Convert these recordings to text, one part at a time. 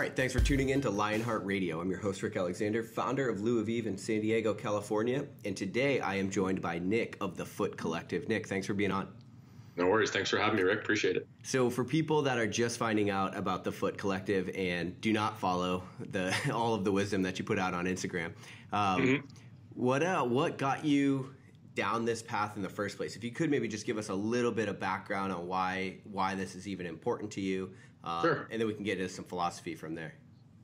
All right, thanks for tuning in to Lionheart Radio. I'm your host, Rick Alexander, founder of Lou Aviv in San Diego, California. And today I am joined by Nick of the Foot Collective. Nick, thanks for being on. No worries. Thanks for having me, Rick. Appreciate it. So for people that are just finding out about the Foot Collective and do not follow all of the wisdom that you put out on Instagram, what got you down this path in the first place? If you could maybe just give us a little bit of background on why this is even important to you, Sure. And then we can get into some philosophy from there.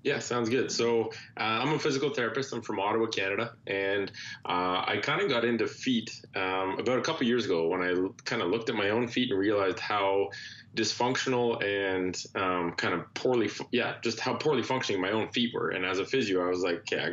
Yeah, sounds good. So I'm a physical therapist. I'm from Ottawa, Canada, and I kind of got into feet about a couple years ago when I kind of looked at my own feet and realized how dysfunctional and kind of just how poorly functioning my own feet were. And as a physio, I was like, okay,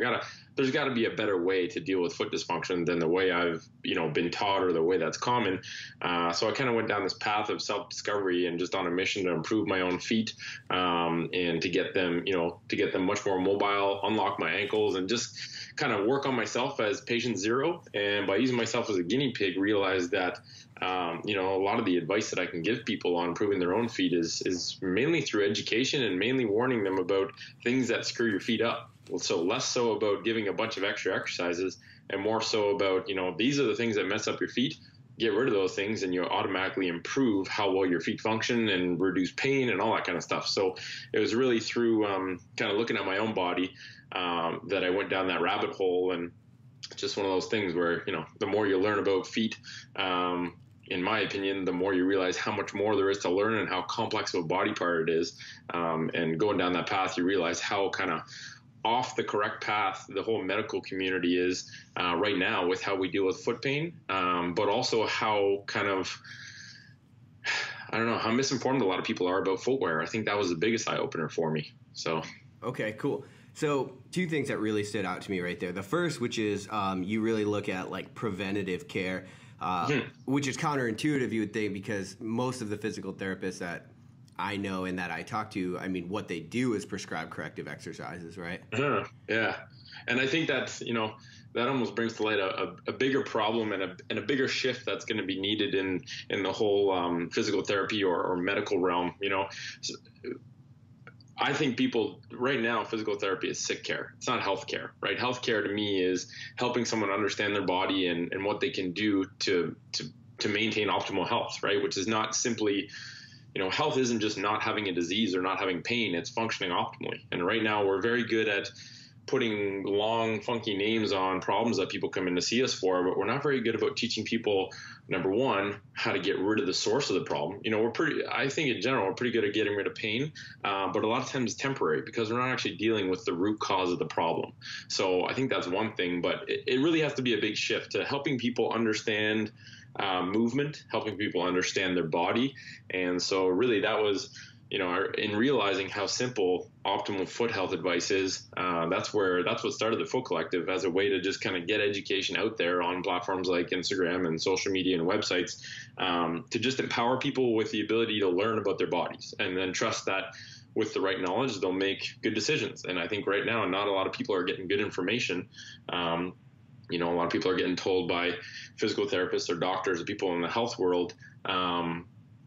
there's got to be a better way to deal with foot dysfunction than the way I've been taught or the way that's common. So I kind of went down this path of self-discovery and just on a mission to improve my own feet and to get them much more mobile, unlock my ankles, and just kind of work on myself as patient zero. And by using myself as a guinea pig, realized that a lot of the advice that I can give people on improving their own feet is mainly through education and mainly warning them about things that screw your feet up. So less so about giving a bunch of extra exercises and more so about, these are the things that mess up your feet. Get rid of those things and you automatically improve how well your feet function and reduce pain and all that kind of stuff. So it was really through kind of looking at my own body that I went down that rabbit hole. And it's just one of those things where, the more you learn about feet, in my opinion, the more you realize how much more there is to learn and how complex of a body part it is. And going down that path, you realize how kind of off the correct path the whole medical community is right now with how we deal with foot pain, but also how kind of, how misinformed a lot of people are about footwear. I think that was the biggest eye opener for me. So. Okay, cool. So two things that really stood out to me right there. The first, which is you really look at like preventative care, which is counterintuitive, you would think, because most of the physical therapists that I know and that I talk to, what they do is prescribe corrective exercises, right? Yeah. And I think that, that almost brings to light a bigger problem and a bigger shift that's going to be needed in the whole physical therapy or medical realm. I think people right now, physical therapy is sick care. It's not health care, right? Health care to me is helping someone understand their body and what they can do to maintain optimal health, right? Which is not simply, health isn't just not having a disease or not having pain. It's functioning optimally. And right now we're very good at putting long, funky names on problems that people come in to see us for, but we're not very good about teaching people, number one, how to get rid of the source of the problem. I think in general, we're pretty good at getting rid of pain, but a lot of times it's temporary because we're not actually dealing with the root cause of the problem. So I think that's one thing, but it really has to be a big shift to helping people understand movement, helping people understand their body. And so really that was, in realizing how simple optimal foot health advice is, that's what started the Foot Collective as a way to just kind of get education out there on platforms like Instagram and social media and websites, to just empower people with the ability to learn about their bodies and then trust that with the right knowledge, they'll make good decisions. And I think right now, not a lot of people are getting good information. A lot of people are getting told by physical therapists or doctors or people in the health world,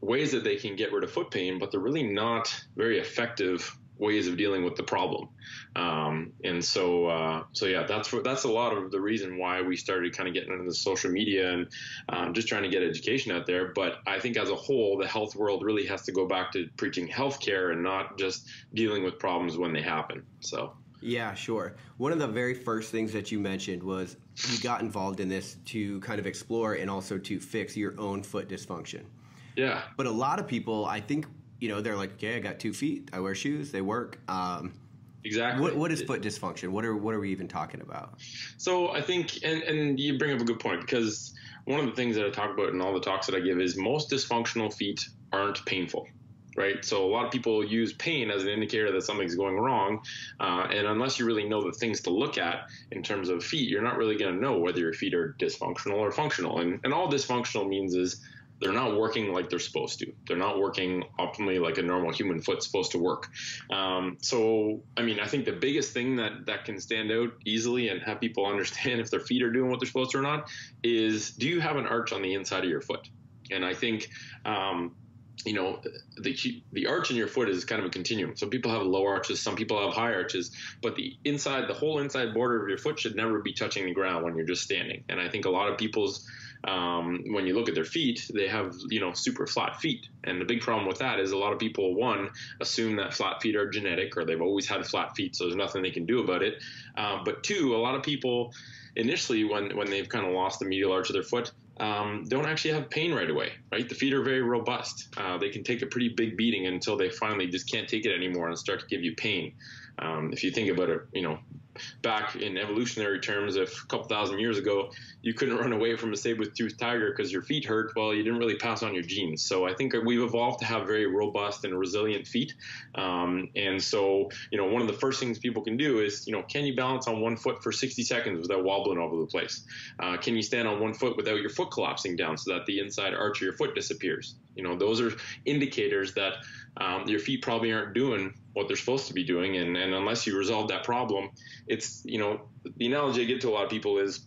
ways that they can get rid of foot pain, but they're really not very effective ways of dealing with the problem. That's a lot of the reason why we started kind of getting into the social media and just trying to get education out there. But I think as a whole, the health world really has to go back to preaching healthcare and not just dealing with problems when they happen. So. Yeah, sure. One of the very first things that you mentioned was you got involved in this to kind of explore and also to fix your own foot dysfunction. Yeah. But a lot of people, I think, they're like, okay, I got 2 feet. I wear shoes. They work. Exactly. What is foot dysfunction? What are we even talking about? So I think, and you bring up a good point, because one of the things that I talk about in all the talks that I give is most dysfunctional feet aren't painful. Right. So a lot of people use pain as an indicator that something's going wrong. And unless you really know the things to look at in terms of feet, you're not really going to know whether your feet are dysfunctional or functional. And all dysfunctional means is they're not working like they're supposed to. They're not working optimally like a normal human foot's supposed to work. I think the biggest thing that can stand out easily and have people understand if their feet are doing what they're supposed to or not is, do you have an arch on the inside of your foot? And I think the arch in your foot is kind of a continuum. Some people have low arches, some people have high arches, but the whole inside border of your foot should never be touching the ground when you're just standing. And I think a lot of people's, when you look at their feet, they have, super flat feet. And the big problem with that is a lot of people, one, assume that flat feet are genetic, or they've always had flat feet, so there's nothing they can do about it. But two, a lot of people initially, when they've kind of lost the medial arch of their foot, don't actually have pain right away, right? The feet are very robust. They can take a pretty big beating until they finally just can't take it anymore and start to give you pain. If you think about it, back in evolutionary terms, if a couple thousand years ago you couldn't run away from a saber-toothed tiger because your feet hurt, well, you didn't really pass on your genes. So I think we've evolved to have very robust and resilient feet. And so, one of the first things people can do is, can you balance on one foot for 60 seconds without wobbling all over the place? Can you stand on one foot without your foot collapsing down so that the inside arch of your foot disappears? Those are indicators that your feet probably aren't doing what they're supposed to be doing. And unless you resolve that problem, it's, the analogy I give to a lot of people is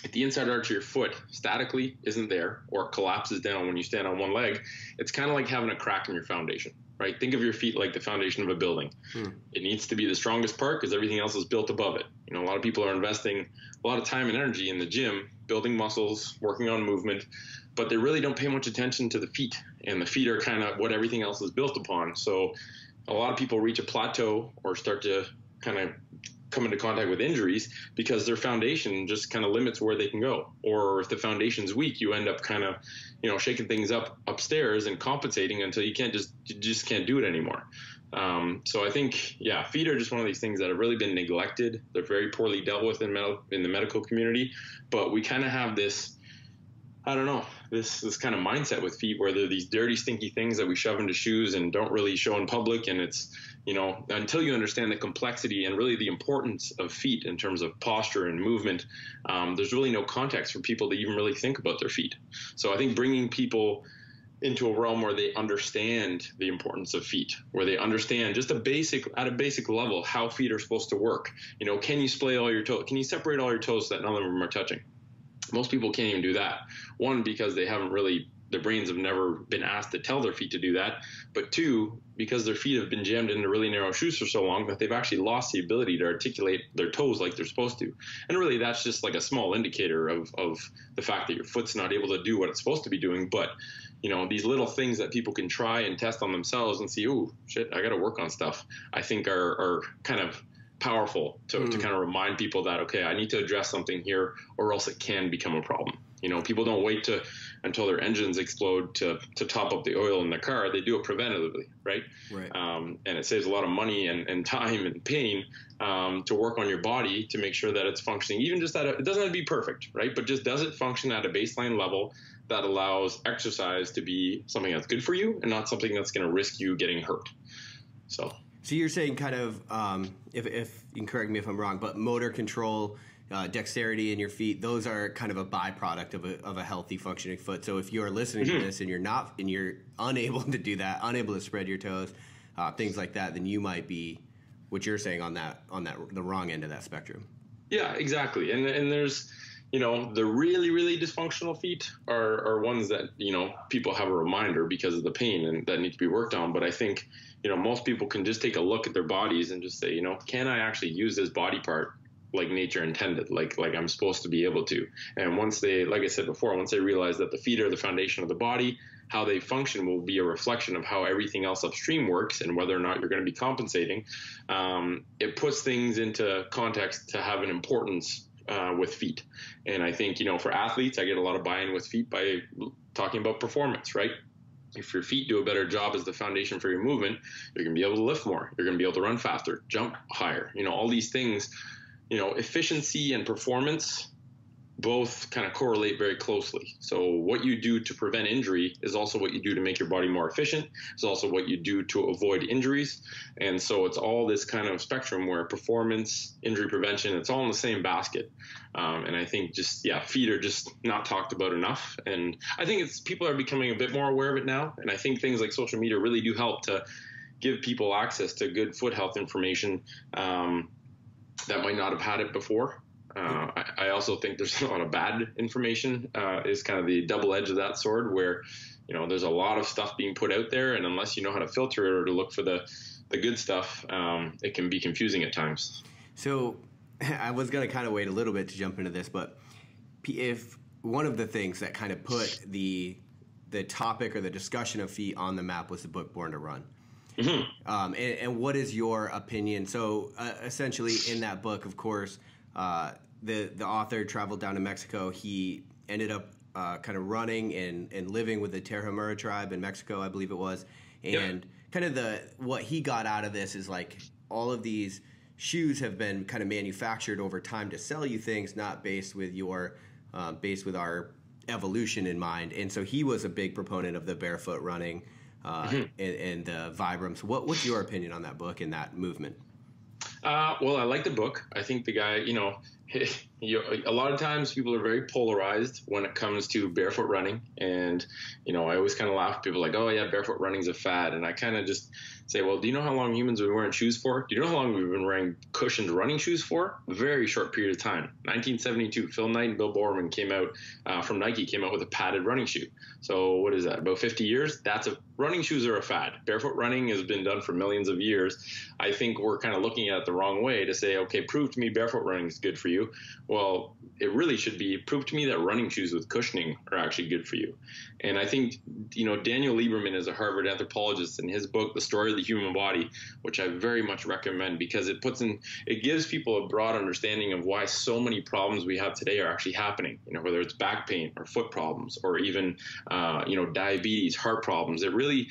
if the inside arch of your foot statically isn't there or collapses down when you stand on one leg, it's kind of like having a crack in your foundation, right? Think of your feet like the foundation of a building. It needs to be the strongest part because everything else is built above it. A lot of people are investing a lot of time and energy in the gym, building muscles, working on movement, but they really don't pay much attention to the feet, and the feet are kind of what everything else is built upon. So a lot of people reach a plateau or start to kind of come into contact with injuries because their foundation just kind of limits where they can go. Or if the foundation's weak, you end up kind of, shaking things up upstairs and compensating until you just can't do it anymore. So I think, feet are just one of these things that have really been neglected. They're very poorly dealt with in the medical community, but we kind of have this, this kind of mindset with feet where they're these dirty, stinky things that we shove into shoes and don't really show in public. And it's, until you understand the complexity and really the importance of feet in terms of posture and movement, there's really no context for people to even really think about their feet. So I think bringing people into a realm where they understand the importance of feet, where they understand just at a basic level how feet are supposed to work. Can you splay all your toes? Can you separate all your toes so that none of them are touching? Most people can't even do that. One, because their brains have never been asked to tell their feet to do that. But two, because their feet have been jammed into really narrow shoes for so long that they've actually lost the ability to articulate their toes like they're supposed to. And really, that's just like a small indicator of the fact that your foot's not able to do what it's supposed to be doing. But, these little things that people can try and test on themselves and see, oh, shit, I got to work on stuff, I think are kind of powerful to kind of remind people that, okay, I need to address something here or else it can become a problem. People don't wait until their engines explode to top up the oil in their car. They do it preventatively, right? And it saves a lot of money and time and pain to work on your body to make sure that it's functioning, even just it doesn't have to be perfect, right? But just does it function at a baseline level that allows exercise to be something that's good for you and not something that's going to risk you getting hurt. So you're saying kind of, if you can correct me if I'm wrong, but motor control, dexterity in your feet, those are kind of a byproduct of a healthy functioning foot. So if you're listening to this and you're unable to do that, unable to spread your toes, things like that, then you might be, what you're saying, on that the wrong end of that spectrum. Yeah, exactly. And there's, the really, really dysfunctional feet are ones that, people have a reminder because of the pain and that need to be worked on. But I think, most people can just take a look at their bodies and just say, can I actually use this body part like nature intended, like I'm supposed to be able to? And once they, like I said before, once they realize that the feet are the foundation of the body, how they function will be a reflection of how everything else upstream works and whether or not you're going to be compensating. It puts things into context to have an importance with feet. And I think, for athletes, I get a lot of buy-in with feet by talking about performance, right? If your feet do a better job as the foundation for your movement, you're going to be able to lift more. You're going to be able to run faster, jump higher, all these things. Efficiency and performance both kind of correlate very closely. So what you do to prevent injury is also what you do to make your body more efficient. It's also what you do to avoid injuries. And so it's all this kind of spectrum where performance, injury prevention, it's all in the same basket. And I think feet are just not talked about enough. And I think people are becoming a bit more aware of it now. And I think things like social media really do help to give people access to good foot health information that might not have had it before. I also think there's a lot of bad information, is kind of the double edge of that sword, where, there's a lot of stuff being put out there, and unless you know how to filter it or to look for the good stuff, it can be confusing at times. So I was going to kind of wait a little bit to jump into this, but if one of the things that kind of put the topic or the discussion of feet on the map was the book Born to Run. Mm-hmm. And what is your opinion? So essentially in that book, of course, the author traveled down to Mexico. He ended up kind of running and living with the Tarahumara tribe in Mexico, I believe it was. And kind of what he got out of this is like all of these shoes have been kind of manufactured over time to sell you things, not based with our evolution in mind. And so he was a big proponent of the barefoot running and the Vibrams. What's your opinion on that book and that movement? Well, I like the book. I think the guy, a lot of times people are very polarized when it comes to barefoot running. And, I always kind of laugh at people like, oh, yeah, barefoot running's a fad. And I kind of just say, well, do you know how long humans have been wearing shoes for? Do you know how long we've been wearing cushioned running shoes for? A very short period of time. 1972, Phil Knight and Bill Bowerman came out from Nike, came out with a padded running shoe. So what is that, about 50 years? Running shoes are a fad. Barefoot running has been done for millions of years. I think we're kind of looking at it the wrong way to say, okay, prove to me barefoot running is good for you. Well, it really should be prove to me that running shoes with cushioning are actually good for you. And I think, Daniel Lieberman is a Harvard anthropologist, in his book, The Story of the Human Body, which I very much recommend, because it gives people a broad understanding of why so many problems we have today are actually happening, whether it's back pain or foot problems or even, diabetes, heart problems. It really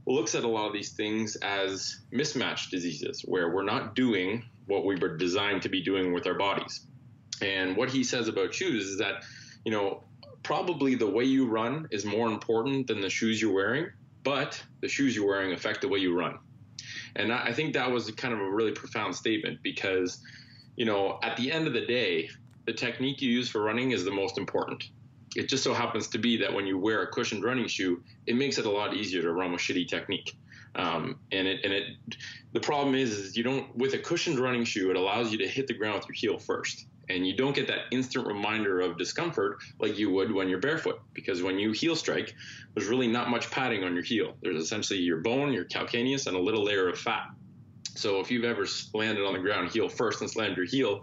looks at a lot of these things as mismatched diseases where we're not doing what we were designed to be doing with our bodies. And what he says about shoes is that, probably the way you run is more important than the shoes you're wearing, but the shoes you're wearing affect the way you run. And I think that was kind of a really profound statement because, at the end of the day, the technique you use for running is the most important. It just so happens to be that when you wear a cushioned running shoe, it makes it a lot easier to run with shitty technique. The problem is with a cushioned running shoe, it allows you to hit the ground with your heel first. And you don't get that instant reminder of discomfort like you would when you're barefoot, because when you heel strike, there's really not much padding on your heel. There's essentially your bone, your calcaneus, and a little layer of fat. So if you've ever landed on the ground heel first and slammed your heel,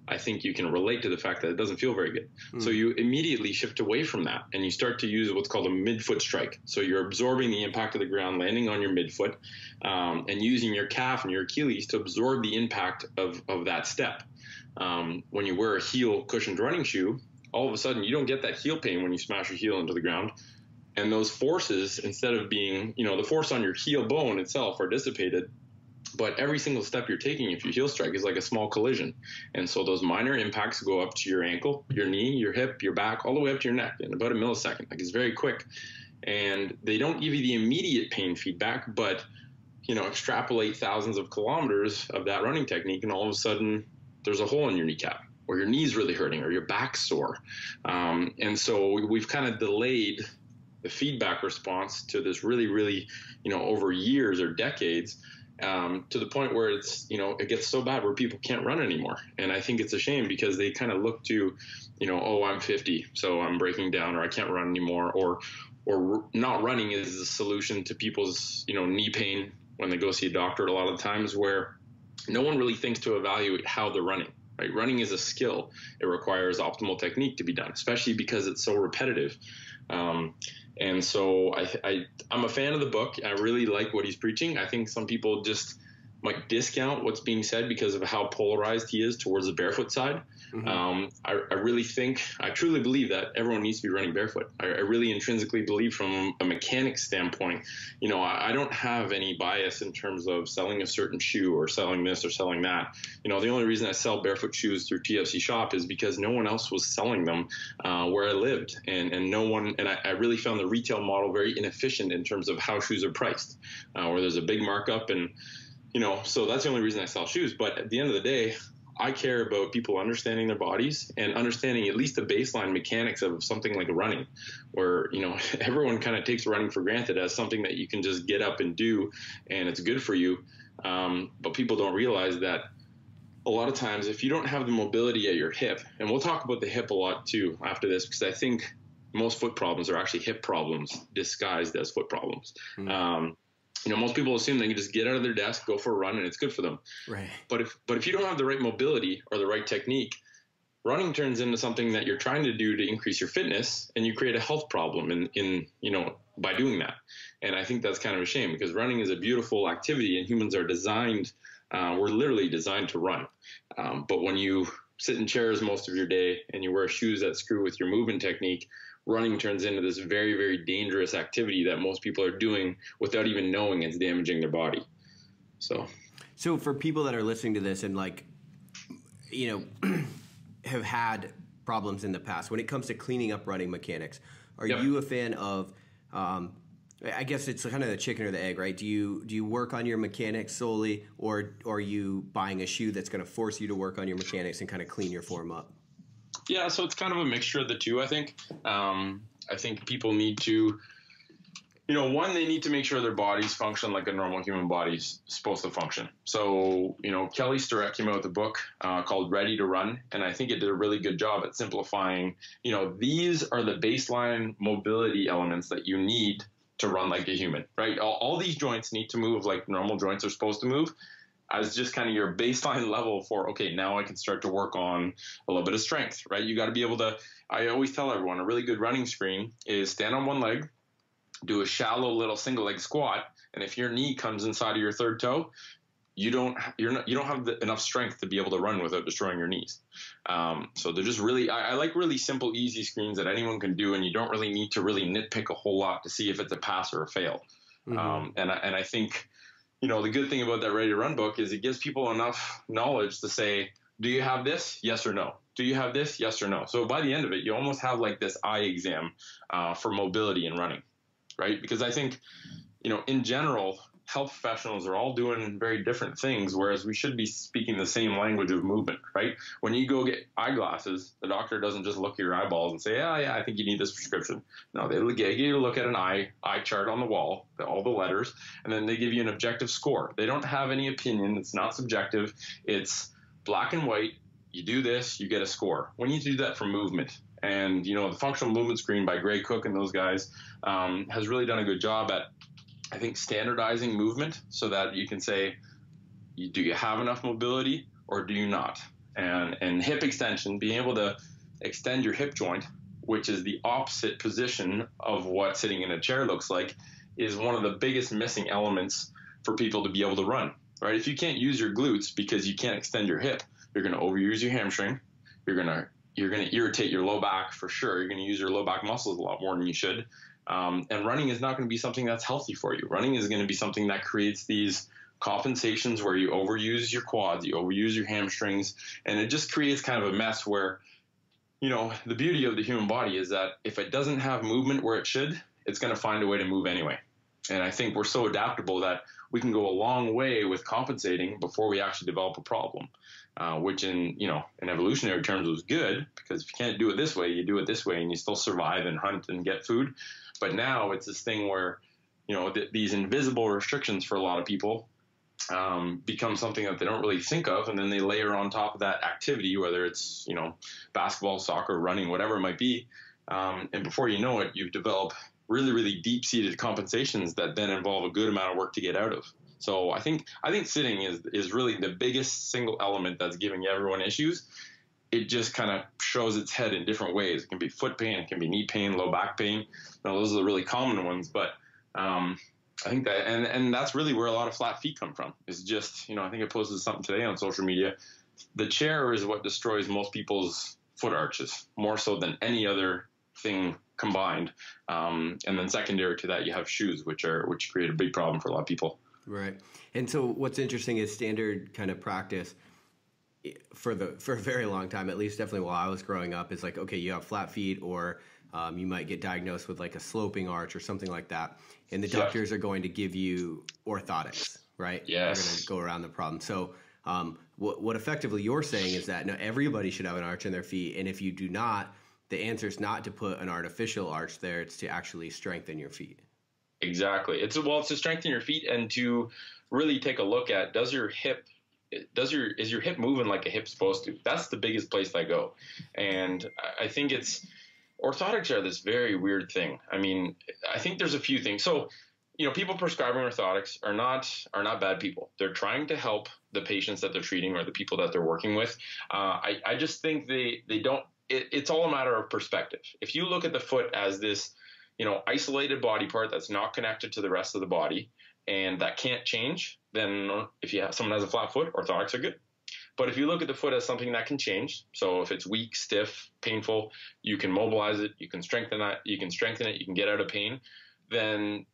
I think you can relate to the fact that it doesn't feel very good. So you immediately shift away from that and you start to use what's called a midfoot strike. So you're absorbing the impact of the ground, landing on your midfoot, and using your calf and your Achilles to absorb the impact of that step. When you wear a heel cushioned running shoe, all of a sudden you don't get that heel pain when you smash your heel into the ground. And those forces, instead of being, the force on your heel bone itself are dissipated, but every single step you're taking, if you heel strike, is like a small collision. And so those minor impacts go up to your ankle, your knee, your hip, your back, all the way up to your neck in about a millisecond. Like, it's very quick. And they don't give you the immediate pain feedback, but, extrapolate thousands of kilometers of that running technique, and all of a sudden there's a hole in your kneecap, or your knee's really hurting, or your back's sore. And so we've kind of delayed the feedback response to this really, really, over years or decades, to the point where it's, it gets so bad where people can't run anymore. And I think it's a shame because they kind of look to, oh, I'm 50, so I'm breaking down, or I can't run anymore, or not running is the solution to people's, knee pain when they go see a doctor a lot of times, where no one really thinks to evaluate how they're running. Right? Running is a skill. It requires optimal technique to be done, especially because it's so repetitive. And so I'm a fan of the book. I really like what he's preaching. I think some people just might discount what's being said because of how polarized he is towards the barefoot side. Mm-hmm. I truly believe that everyone needs to be running barefoot. I really intrinsically believe, from a mechanics standpoint, I don't have any bias in terms of selling a certain shoe or selling this or selling that. The only reason I sell barefoot shoes through TFC Shop is because no one else was selling them where I lived, and no one. And I really found the retail model very inefficient in terms of how shoes are priced, where there's a big markup, and so that's the only reason I sell shoes. But at the end of the day, I care about people understanding their bodies and understanding at least the baseline mechanics of something like running, where, everyone kind of takes running for granted as something that you can just get up and do and it's good for you. But people don't realize that a lot of times if you don't have the mobility at your hip, and we'll talk about the hip a lot too after this, because I think most foot problems are actually hip problems disguised as foot problems. Most people assume they can just get out of their desk, go for a run, and it's good for them. Right. But if you don't have the right mobility or the right technique, running turns into something that you're trying to do to increase your fitness, and you create a health problem by doing that. And I think that's kind of a shame, because running is a beautiful activity, and humans are designed, we're literally designed to run. But when you sit in chairs most of your day and you wear shoes that screw with your movement technique, running turns into this very, very dangerous activity that most people are doing without even knowing it's damaging their body. So for people that are listening to this and have had problems in the past, when it comes to cleaning up running mechanics, are you a fan of, I guess it's kind of the chicken or the egg, right? Do you work on your mechanics solely, or are you buying a shoe that's going to force you to work on your mechanics and kind of clean your form up? Yeah, so it's kind of a mixture of the two, I think. I think people need to, one, they need to make sure their bodies function like a normal human body's supposed to function. So, Kelly Starrett came out with a book called Ready to Run, and I think it did a really good job at simplifying, these are the baseline mobility elements that you need to run like a human, right? All these joints need to move like normal joints are supposed to move, as just kind of your baseline level for, okay, now I can start to work on a little bit of strength, right? You got to be able to, I always tell everyone, a really good running screen is stand on one leg, do a shallow little single leg squat, and if your knee comes inside of your third toe, you don't have enough strength to be able to run without destroying your knees. So they're just really, I like really simple, easy screens that anyone can do, and you don't really need to really nitpick a whole lot to see if it's a pass or a fail. And I think, the good thing about that Ready to Run book is it gives people enough knowledge to say, do you have this? Yes or no. Do you have this? Yes or no. So by the end of it, you almost have like this eye exam for mobility and running, right? Because I think, in general, health professionals are all doing very different things, whereas we should be speaking the same language of movement, right? When you go get eyeglasses, the doctor doesn't just look at your eyeballs and say, yeah, I think you need this prescription. No, they get you to look at an eye chart on the wall, all the letters, and then they give you an objective score. They don't have any opinion. It's not subjective. It's black and white. You do this, you get a score. We need to do that for movement. And, the functional movement screen by Gray Cook and those guys has really done a good job at, I think, standardizing movement so that you can say, do you have enough mobility or do you not? And hip extension, being able to extend your hip joint, which is the opposite position of what sitting in a chair looks like, is one of the biggest missing elements for people to be able to run, right? If you can't use your glutes because you can't extend your hip, you're going to overuse your hamstring. You're going to irritate your low back for sure. You're going to use your low back muscles a lot more than you should. And running is not going to be something that's healthy for you. Running is going to be something that creates these compensations where you overuse your quads, you overuse your hamstrings, and it just creates kind of a mess where, the beauty of the human body is that if it doesn't have movement where it should, it's going to find a way to move anyway. And I think we're so adaptable that we can go a long way with compensating before we actually develop a problem, which in evolutionary terms was good, because if you can't do it this way, you do it this way and you still survive and hunt and get food. But now it's this thing where, these invisible restrictions for a lot of people become something that they don't really think of. And then they layer on top of that activity, whether it's, basketball, soccer, running, whatever it might be. And before you know it, you've developed really, really deep-seated compensations that then involve a good amount of work to get out of. So I think sitting is really the biggest single element that's giving everyone issues. It just kind of shows its head in different ways. It can be foot pain, it can be knee pain, low back pain. Those are the really common ones. But I think that, and that's really where a lot of flat feet come from. Is just, I think I posted something today on social media. The chair is what destroys most people's foot arches, more so than any other thing combined. And then secondary to that, you have shoes, which create a big problem for a lot of people. Right. And so what's interesting is standard kind of practice for a very long time, at least definitely while I was growing up, is like, okay, you have flat feet, or you might get diagnosed with like a sloping arch or something like that. And the doctors are going to give you orthotics, right? Yes. They're going to go around the problem. So what effectively you're saying is that everybody should have an arch in their feet. And if you do not, the answer is not to put an artificial arch there. It's to actually strengthen your feet. Exactly. It's to strengthen your feet and to really take a look at, does your hip is your hip moving like a hip's supposed to? That's the biggest place I go. And I think orthotics are this very weird thing. I mean, I think there's a few things. So, people prescribing orthotics are not bad people. They're trying to help the patients that they're treating or the people that they're working with. I just think they don't. It's all a matter of perspective. If you look at the foot as this, isolated body part that's not connected to the rest of the body and that can't change, then if someone has a flat foot, orthotics are good. But if you look at the foot as something that can change, so if it's weak, stiff, painful, you can mobilize it, you can strengthen it, you can get out of pain, then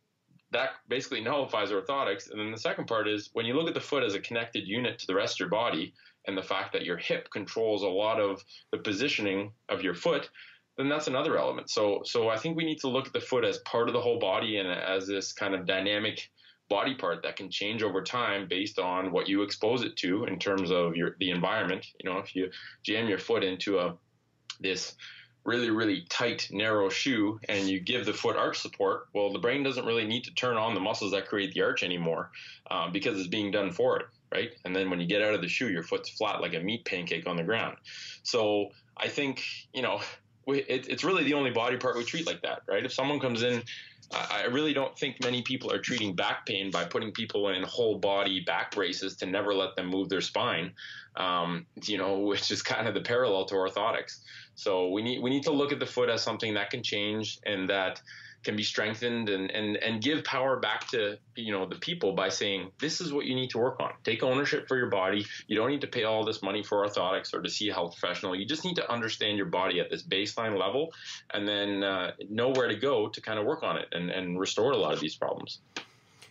that basically nullifies orthotics. And then the second part is when you look at the foot as a connected unit to the rest of your body and the fact that your hip controls a lot of the positioning of your foot, then that's another element. So I think we need to look at the foot as part of the whole body and as this kind of dynamic body part that can change over time based on what you expose it to in terms of the environment. If you jam your foot into this really, really tight, narrow shoe and you give the foot arch support, well, the brain doesn't really need to turn on the muscles that create the arch anymore because it's being done for it, right? And then when you get out of the shoe, your foot's flat like a meat pancake on the ground. So I think, it's really the only body part we treat like that, right? If someone comes in, I really don't think many people are treating back pain by putting people in whole body back braces to never let them move their spine, which is kind of the parallel to orthotics. So we need to look at the foot as something that can change and that can be strengthened and give power back to, the people by saying, this is what you need to work on. Take ownership for your body. You don't need to pay all this money for orthotics or to see a health professional. You just need to understand your body at this baseline level and then know where to go to kind of work on it and restore a lot of these problems.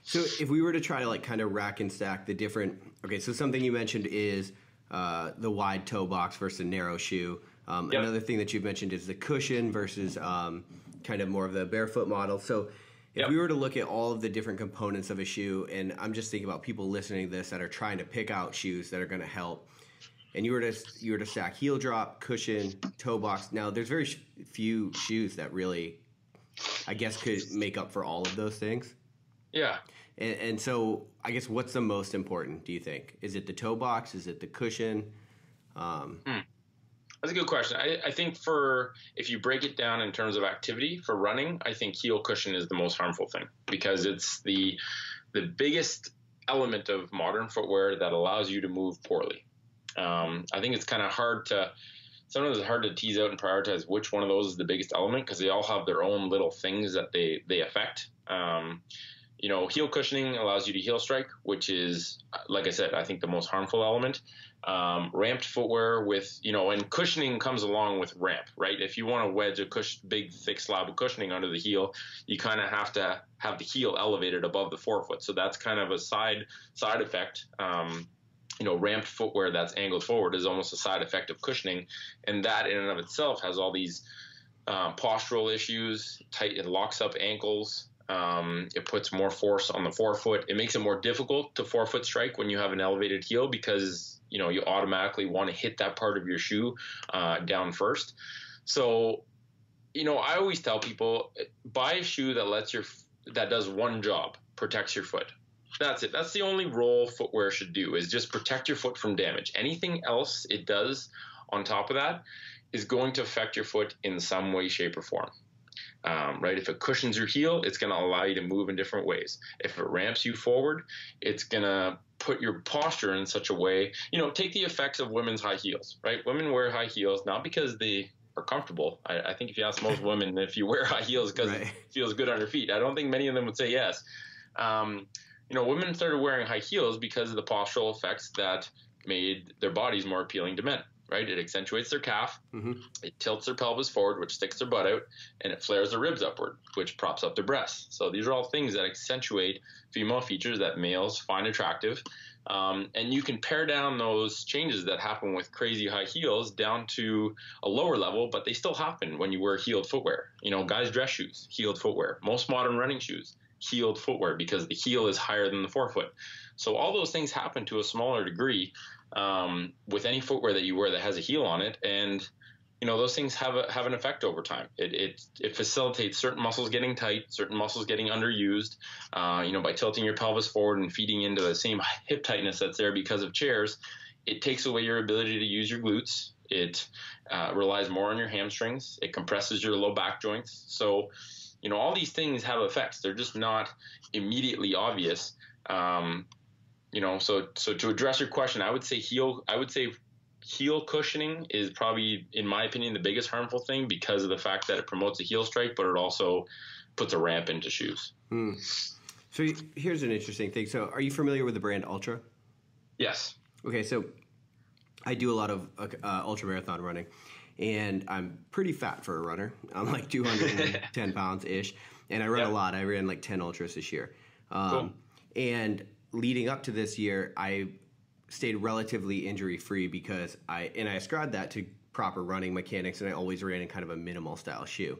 So if we were to try to kind of rack and stack the different, so something you mentioned is the wide toe box versus a narrow shoe. Yep. Another thing that you've mentioned is the cushion versus kind of more of the barefoot model. So if we were to look at all of the different components of a shoe, and I'm just thinking about people listening to this that are trying to pick out shoes that are going to help, and you were to stack heel drop, cushion, toe box. Now there's very few shoes that really, I guess, could make up for all of those things. Yeah. And so I guess what's the most important, do you think? Is it the toe box? Is it the cushion? That's a good question. I think if you break it down in terms of activity for running, I think heel cushion is the most harmful thing because it's the biggest element of modern footwear that allows you to move poorly. I think it's kind of sometimes it's hard to tease out and prioritize which one of those is the biggest element because they all have their own little things that they affect. Heel cushioning allows you to heel strike, which is, like I said, I think the most harmful element. Ramped footwear and cushioning comes along with ramp, right? If you want to wedge a big, thick slab of cushioning under the heel, you kind of have to have the heel elevated above the forefoot. So that's kind of a side effect. Ramped footwear that's angled forward is almost a side effect of cushioning. And that in and of itself has all these postural issues. It locks up ankles. It puts more force on the forefoot. It makes it more difficult to forefoot strike when you have an elevated heel because, you automatically want to hit that part of your shoe down first. So, I always tell people, buy a shoe that does one job, protects your foot. That's it. That's the only role footwear should do is just protect your foot from damage. Anything else it does on top of that is going to affect your foot in some way, shape, or form. Right? If it cushions your heel, it's going to allow you to move in different ways. If it ramps you forward, it's going to put your posture in such a way, take the effects of women's high heels, right? Women wear high heels, not because they are comfortable. I think if you ask most women if you wear high heels because it feels good on your feet, I don't think many of them would say yes. Women started wearing high heels because of the postural effects that made their bodies more appealing to men. Right? It accentuates their calf, it tilts their pelvis forward, which sticks their butt out, and it flares their ribs upward, which props up their breasts. So these are all things that accentuate female features that males find attractive. And you can pare down those changes that happen with crazy high heels down to a lower level, but they still happen when you wear heeled footwear. Guys' dress shoes, heeled footwear. Most modern running shoes, heeled footwear because the heel is higher than the forefoot. So all those things happen to a smaller degree with any footwear that you wear that has a heel on it. And, those things have an effect over time. It facilitates certain muscles getting tight, certain muscles getting underused. By tilting your pelvis forward and feeding into the same hip tightness that's there because of chairs, it takes away your ability to use your glutes. It relies more on your hamstrings. It compresses your low back joints. So, all these things have effects. They're just not immediately obvious. So to address your question, I would say heel cushioning is probably, in my opinion, the biggest harmful thing because of the fact that it promotes a heel strike, but it also puts a ramp into shoes. So here's an interesting thing. So are you familiar with the brand Ultra? Yes. Okay, so I do a lot of ultra marathon running, and I'm pretty fat for a runner. I'm like 210 pounds-ish, and I run a lot. I ran like 10 ultras this year. Cool. And leading up to this year, I stayed relatively injury-free because I ascribed that to proper running mechanics, and I always ran in kind of a minimal style shoe.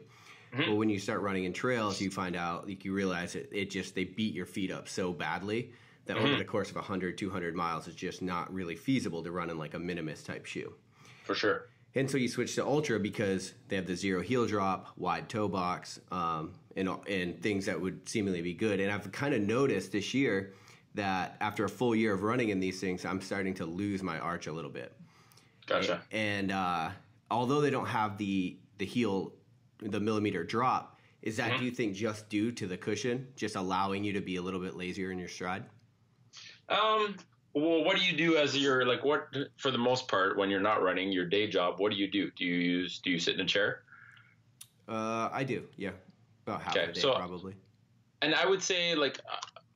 But when you start running in trails, you find out, you realize they beat your feet up so badly that over the course of 100, 200 miles, it's just not really feasible to run in like a minimalist type shoe. For sure. And so you switch to Ultra because they have the zero heel drop, wide toe box, and things that would seemingly be good. And I've kind of noticed this year that after a full year of running in these things, I'm starting to lose my arch a little bit. Gotcha. And although they don't have the heel, the millimeter drop, is that, do you think, just due to the cushion, just allowing you to be a little bit lazier in your stride? Well, what do you do as for the most part, when you're not running your day job, what do you do? Do you sit in a chair? I do. Yeah. About half the day, probably. And I would say I'm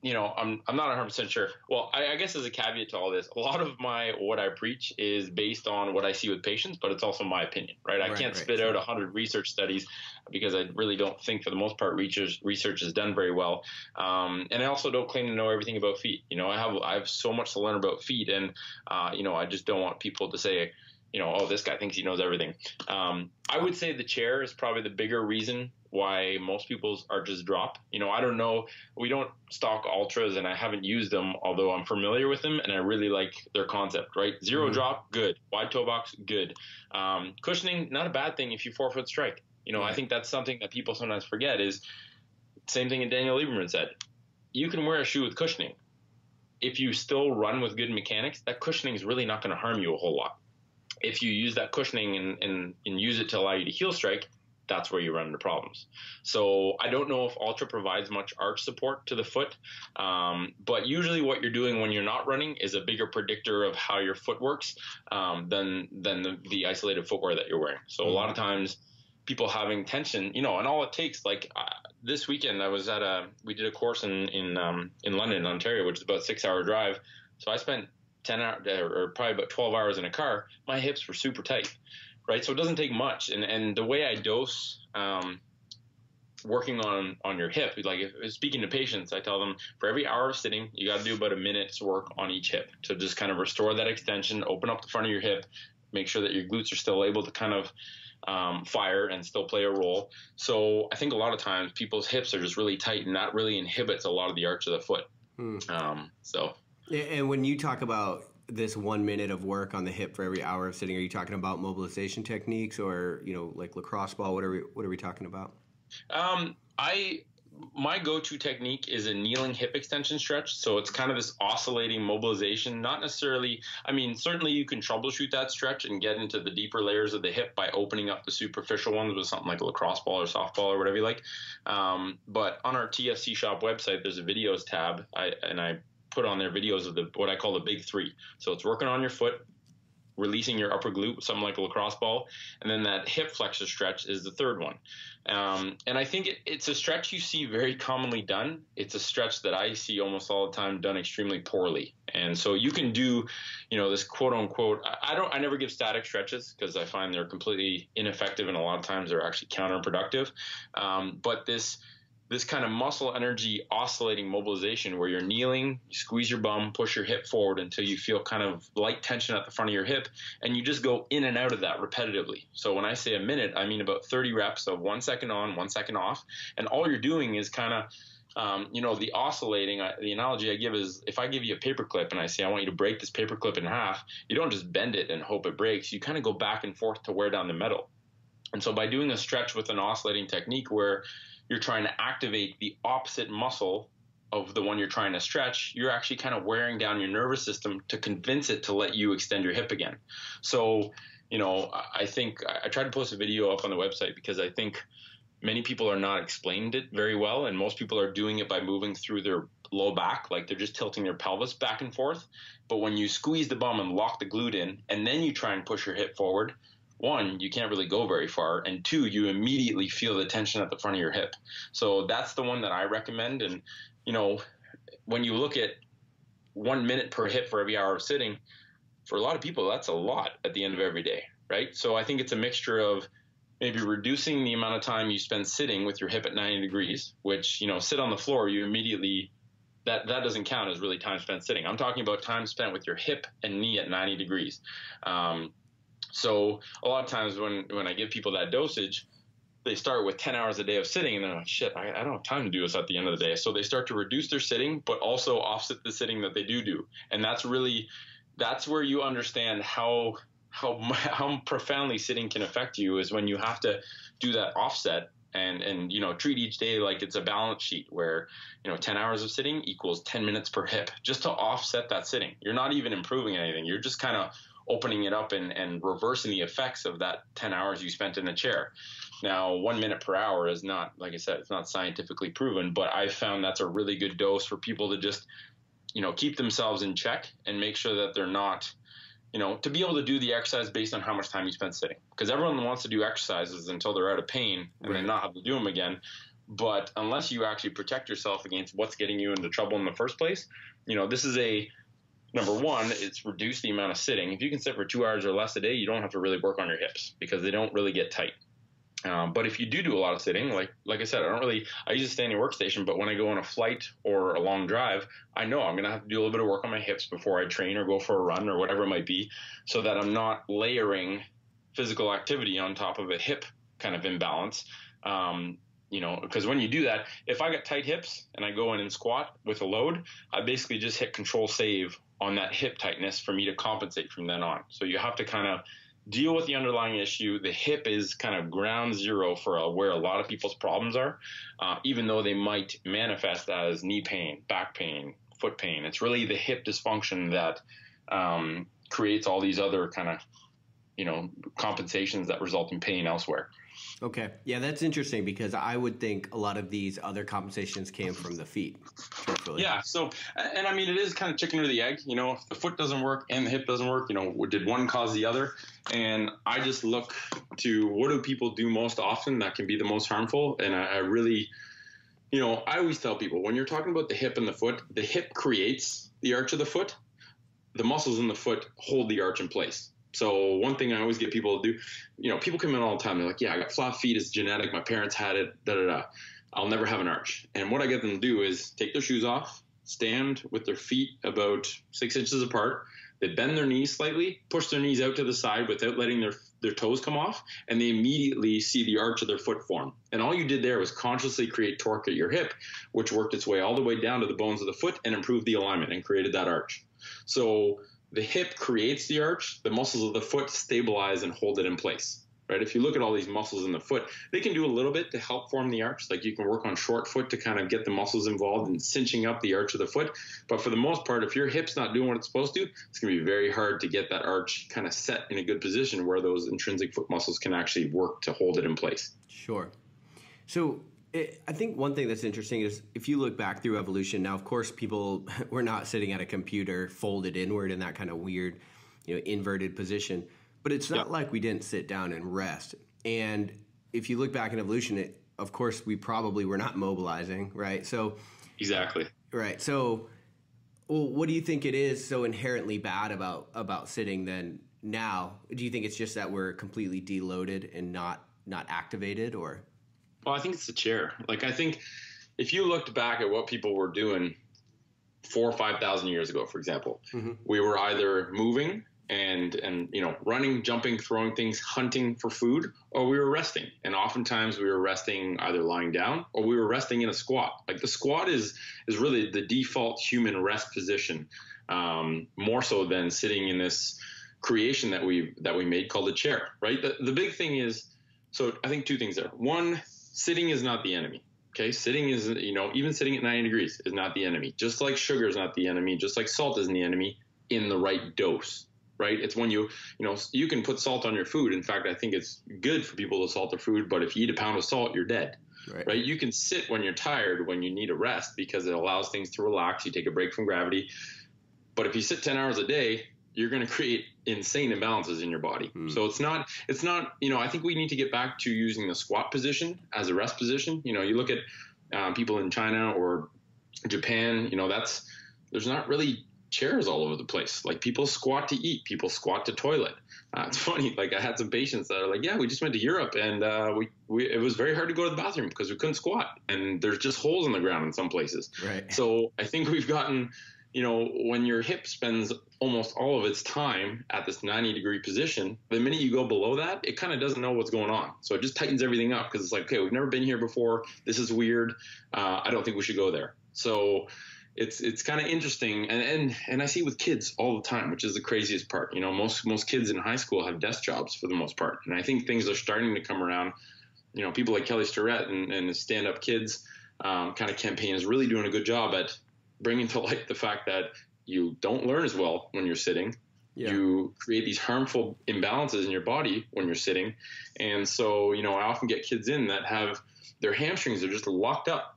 not 100% sure. Well, I guess as a caveat to all this, a lot of what I preach is based on what I see with patients, but it's also my opinion, right? I can't spit out 100 research studies because I really don't think, for the most part, research is done very well. And I also don't claim to know everything about feet. I have so much to learn about feet, and I just don't want people to say, oh, this guy thinks he knows everything. I would say the chair is probably the bigger reason why most people's arches drop. I don't know. We don't stock ultras, and I haven't used them, although I'm familiar with them, and I really like their concept, right? Zero drop, good. Wide toe box, good. Cushioning, not a bad thing if you 4-foot strike. I think that's something that people sometimes forget is same thing that Daniel Lieberman said. You can wear a shoe with cushioning. If you still run with good mechanics, that cushioning is really not going to harm you a whole lot. If you use that cushioning and use it to allow you to heel strike, that's where you run into problems. So I don't know if Ultra provides much arch support to the foot, but usually what you're doing when you're not running is a bigger predictor of how your foot works than the isolated footwear that you're wearing. So a lot of times people having tension, and all it takes, this weekend I was we did a course in London, Ontario, which is about a 6-hour drive. So I spent 10 hours or probably about 12 hours in a car. My hips were super tight. Right. So it doesn't take much. And the way I dose working on your hip, if speaking to patients, I tell them for every hour of sitting, you got to do about a minute's work on each hip to just kind of restore that extension, open up the front of your hip, make sure that your glutes are still able to kind of fire and still play a role. So I think a lot of times people's hips are just really tight, and that really inhibits a lot of the arch of the foot. And when you talk about this 1 minute of work on the hip for every hour of sitting, are you talking about mobilization techniques or, like lacrosse ball? What are we talking about? My go-to technique is a kneeling hip extension stretch. So it's kind of this oscillating mobilization, not necessarily, certainly you can troubleshoot that stretch and get into the deeper layers of the hip by opening up the superficial ones with something like a lacrosse ball or softball or whatever you like. But on our TFC shop website, there's a videos tab, I put on their videos of what I call the big three. So it's working on your foot, releasing your upper glute with something like a lacrosse ball, and then that hip flexor stretch is the third one. And I think it's a stretch you see very commonly done. It's a stretch that I see almost all the time done extremely poorly. And so you can do, this quote unquote, I never give static stretches because I find they're completely ineffective, and a lot of times they're actually counterproductive. But this kind of muscle energy oscillating mobilization where you're kneeling, you squeeze your bum, push your hip forward until you feel kind of light tension at the front of your hip, and you just go in and out of that repetitively. So when I say a minute, I mean about 30 reps of 1 second on, 1 second off. And all you're doing is kind of, the oscillating, the analogy I give is if I give you a paperclip and I say, I want you to break this paperclip in half, you don't just bend it and hope it breaks. You kind of go back and forth to wear down the metal. And so by doing a stretch with an oscillating technique where you're trying to activate the opposite muscle of the one you're trying to stretch, you're actually kind of wearing down your nervous system to convince it to let you extend your hip again. So, I think I tried to post a video up on the website because I think many people are not explained it very well, and most people are doing it by moving through their low back, like they're just tilting their pelvis back and forth. But when you squeeze the bum and lock the glute in, and then you try and push your hip forward, one, you can't really go very far, and two, you immediately feel the tension at the front of your hip. So that's the one that I recommend. And when you look at 1 minute per hip for every hour of sitting, for a lot of people, that's a lot at the end of every day, right? So I think it's a mixture of maybe reducing the amount of time you spend sitting with your hip at 90 degrees, which, sit on the floor, you immediately, that doesn't count as really time spent sitting. I'm talking about time spent with your hip and knee at 90 degrees. So a lot of times when I give people that dosage, they start with 10 hours a day of sitting, and they're like, shit, I don't have time to do this at the end of the day. So they start to reduce their sitting, but also offset the sitting that they do. And that's where you understand how profoundly sitting can affect you, is when you have to do that offset and treat each day like it's a balance sheet where 10 hours of sitting equals 10 minutes per hip, just to offset that sitting. You're not even improving anything. You're just kind of opening it up and reversing the effects of that 10 hours you spent in a chair. Now, 1 minute per hour is not, like I said, it's not scientifically proven, but I've found that's a really good dose for people to just keep themselves in check and make sure that they're not, to be able to do the exercise based on how much time you spend sitting. Because everyone wants to do exercises until they're out of pain and then not have to do them again. But unless you actually protect yourself against what's getting you into trouble in the first place, this is number one, it's reduce the amount of sitting. If you can sit for 2 hours or less a day, you don't have to really work on your hips because they don't really get tight. But if you do a lot of sitting, like I said, I use a standing workstation, but when I go on a flight or a long drive, I know I'm going to have to do a little bit of work on my hips before I train or go for a run or whatever it might be, so that I'm not layering physical activity on top of a hip kind of imbalance. Because when you do that, if I got tight hips and I go in and squat with a load, I basically just hit control save on that hip tightness for me to compensate from then on. So you have to kind of deal with the underlying issue. The hip is kind of ground zero for where a lot of people's problems are, even though they might manifest as knee pain, back pain, foot pain. It's really the hip dysfunction that creates all these other kind of, compensations that result in pain elsewhere. Okay. Yeah, that's interesting because I would think a lot of these other compensations came from the feet. Truthfully. Yeah. So, and I mean, it is kind of chicken or the egg. If the foot doesn't work and the hip doesn't work, did one cause the other? And I just look to what do people do most often that can be the most harmful. And I really, I always tell people when you're talking about the hip and the foot, the hip creates the arch of the foot. The muscles in the foot hold the arch in place. So one thing I always get people to do, people come in all the time. They're like, yeah, I got flat feet. It's genetic. My parents had it. I'll never have an arch. And what I get them to do is take their shoes off, stand with their feet about 6 inches apart. They bend their knees slightly, push their knees out to the side without letting their toes come off, and they immediately see the arch of their foot form. And all you did there was consciously create torque at your hip, which worked its way all the way down to the bones of the foot and improved the alignment and created that arch. So the hip creates the arch, the muscles of the foot stabilize and hold it in place, right? If you look at all these muscles in the foot, they can do a little bit to help form the arch. Like you can work on short foot to kind of get the muscles involved in cinching up the arch of the foot. But for the most part, if your hip's not doing what it's supposed to, it's going to be very hard to get that arch kind of set in a good position where those intrinsic foot muscles can actually work to hold it in place. Sure. So I think one thing that's interesting is if you look back through evolution, now, of course, people were not sitting at a computer folded inward in that kind of weird, inverted position. But it's not like we didn't sit down and rest. And if you look back in evolution, of course, we probably were not mobilizing, right? So exactly. Right. So what do you think it is so inherently bad about sitting then now? Do you think it's just that we're completely deloaded and not activated, or? Well, I think it's the chair. Like, I think if you looked back at what people were doing 4,000 or 5,000 years ago, for example, we were either moving and running, jumping, throwing things, hunting for food, or we were resting. And oftentimes we were resting either lying down or we were resting in a squat. Like the squat is really the default human rest position, more so than sitting in this creation that we made called a chair, right? The big thing is, So I think two things there. One, sitting is not the enemy. Okay, sitting is, even sitting at 90 degrees is not the enemy. Just like sugar is not the enemy, just like salt isn't the enemy in the right dose, right? It's when you can put salt on your food. In fact, I think it's good for people to salt their food, but if you eat a pound of salt, you're dead, right? You can sit when you're tired, when you need a rest, because it allows things to relax. You take a break from gravity. But if you sit 10 hours a day, you're going to create insane imbalances in your body. So it's not, I think we need to get back to using the squat position as a rest position. You look at people in China or Japan, there's not really chairs all over the place. Like, people squat to eat, people squat to toilet. It's funny. Like, I had some patients that are like, yeah, we just went to Europe and it was very hard to go to the bathroom because we couldn't squat, and there's just holes in the ground in some places. Right. So I think we've gotten, when your hip spends almost all of its time at this 90-degree position, the minute you go below that, it kind of doesn't know what's going on. So it just tightens everything up because it's like, okay, we've never been here before. This is weird. I don't think we should go there. So it's kind of interesting. And I see with kids all the time, which is the craziest part. Most kids in high school have desk jobs for the most part. And I think things are starting to come around. People like Kelly Starrett and the Stand Up Kids kind of campaign is really doing a good job at bringing to light the fact that you don't learn as well when you're sitting. Yeah. You create these harmful imbalances in your body when you're sitting. And so, I often get kids in that have their hamstrings are just locked up,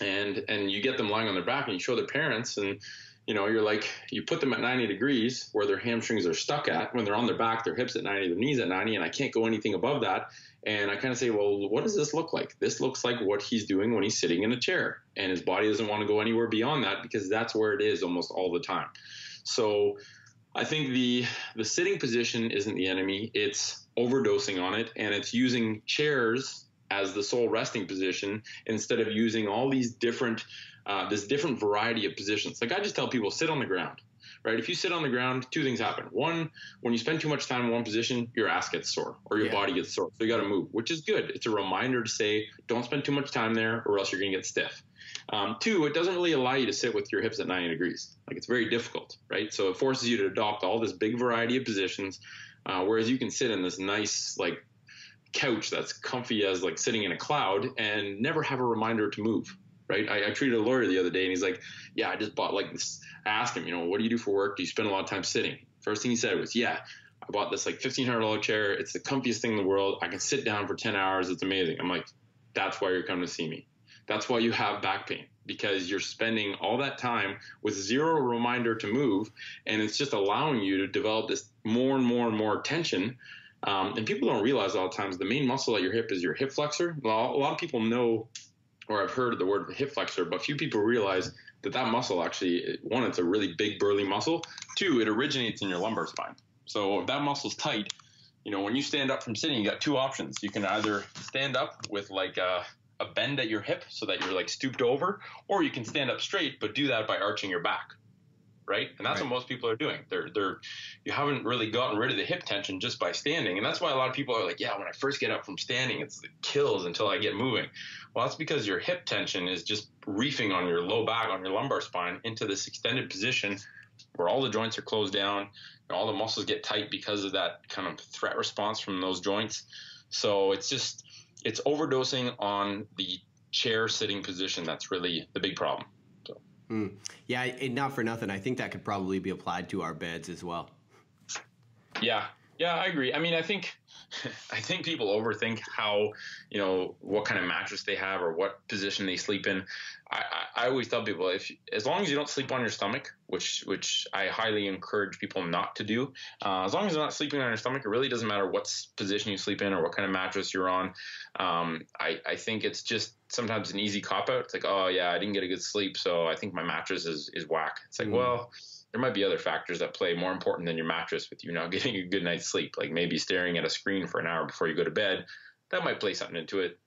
and you get them lying on their back and you show their parents, and, you're like, you put them at 90 degrees where their hamstrings are stuck at. When they're on their back, their hips at 90, their knees at 90, and I can't go anything above that. And I kind of say, well, what does this look like? This looks like what he's doing when he's sitting in a chair, and his body doesn't want to go anywhere beyond that because that's where it is almost all the time. So I think the sitting position isn't the enemy. It's overdosing on it, and it's using chairs as the sole resting position instead of using all these different, this different variety of positions. Like, I just tell people, sit on the ground. Right? If you sit on the ground, two things happen. One, when you spend too much time in one position, your ass gets sore or your body gets sore. So you got to move, which is good. It's a reminder to say, don't spend too much time there or else you're going to get stiff. Two, it doesn't really allow you to sit with your hips at 90 degrees. Like, it's very difficult, right? So it forces you to adopt all this big variety of positions, whereas you can sit in this nice, like, couch that's comfy as like sitting in a cloud and never have a reminder to move. Right. I treated a lawyer the other day and he's like, yeah, I just bought like this. I asked him, what do you do for work? Do you spend a lot of time sitting? First thing he said was, yeah, I bought this like $1,500 chair. It's the comfiest thing in the world. I can sit down for 10 hours. It's amazing. I'm like, that's why you're coming to see me. That's why you have back pain, because you're spending all that time with zero reminder to move. And it's just allowing you to develop this more and more and more tension. And people don't realize a lot of times the main muscle at your hip is your hip flexor. Well, a lot of people know, or I've heard the word hip flexor, but few people realize that muscle actually, one, it's a really big burly muscle. Two, it originates in your lumbar spine. So if that muscle's tight, when you stand up from sitting, you got two options. You can either stand up with like a bend at your hip so that you're like stooped over, or you can stand up straight, but do that by arching your back. Right. And that's what most people are doing. You haven't really gotten rid of the hip tension just by standing. And that's why a lot of people are like, yeah, when I first get up from standing, it kills until I get moving. Well, that's because your hip tension is just reefing on your low back, on your lumbar spine into this extended position where all the joints are closed down and all the muscles get tight because of that kind of threat response from those joints. So it's overdosing on the chair sitting position. That's really the big problem. Yeah, and not for nothing, I think that could probably be applied to our beds as well. Yeah, I agree. I mean, I think people overthink how, what kind of mattress they have or what position they sleep in. I always tell people, as long as you don't sleep on your stomach, which I highly encourage people not to do, as long as you're not sleeping on your stomach, it really doesn't matter what position you sleep in or what kind of mattress you're on. I think it's just sometimes an easy cop out. It's like, oh yeah, I didn't get a good sleep, so I think my mattress is whack. It's like, well, there might be other factors that play more important than your mattress with you not getting a good night's sleep. Like maybe staring at a screen for an hour before you go to bed, that might play something into it.